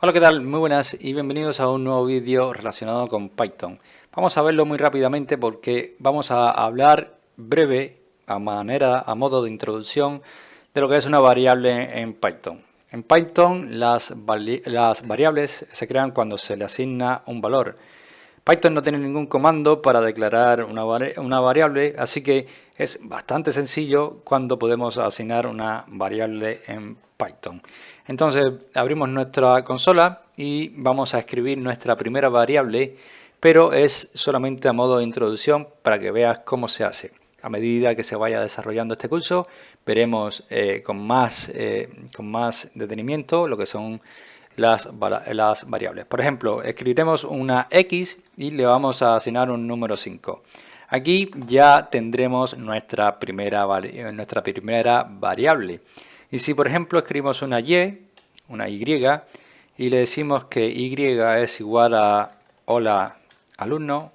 Hola, ¿qué tal? Muy buenas y bienvenidos a un nuevo vídeo relacionado con Python. Vamos a verlo muy rápidamente porque vamos a hablar breve, a modo de introducción, de lo que es una variable en Python. En Python las variables se crean cuando se le asigna un valor. Python no tiene ningún comando para declarar una variable, así que es bastante sencillo cuando podemos asignar una variable en Python. Entonces abrimos nuestra consola y vamos a escribir nuestra primera variable, pero es solamente a modo de introducción para que veas cómo se hace. A medida que se vaya desarrollando este curso, veremos con más detenimiento lo que son las variables. Por ejemplo, escribiremos una X y le vamos a asignar un número 5. Aquí ya tendremos nuestra primera variable. Y si por ejemplo escribimos una Y y le decimos que Y es igual a hola alumno,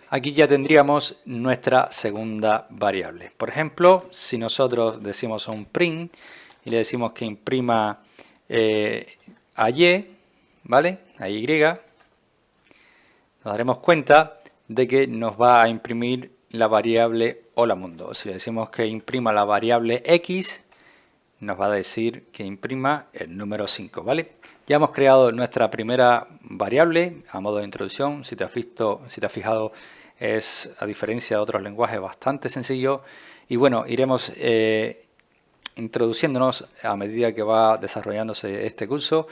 aquí ya tendríamos nuestra segunda variable. Por ejemplo, si nosotros decimos un print y le decimos que imprima a Y, ¿vale? A Y, nos daremos cuenta de que nos va a imprimir la variable hola mundo. Si le decimos que imprima la variable X, nos va a decir que imprima el número 5, ¿vale? Ya hemos creado nuestra primera variable a modo de introducción. Si te has fijado, es, a diferencia de otros lenguajes, bastante sencillo. Y bueno, iremos introduciéndonos a medida que va desarrollándose este curso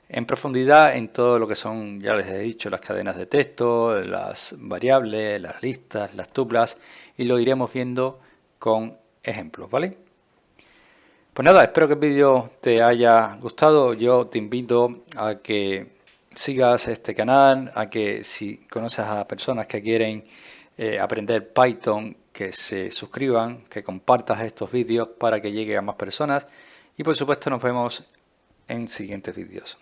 en profundidad en todo lo que son, ya les he dicho, las cadenas de texto, las variables, las listas, las tuplas, y lo iremos viendo con ejemplos, ¿vale? Pues nada, espero que el vídeo te haya gustado. Yo te invito a que sigas este canal, a que si conoces a personas que quieren aprender Python, que se suscriban, que compartas estos vídeos para que llegue a más personas. Y por supuesto nos vemos en siguientes vídeos.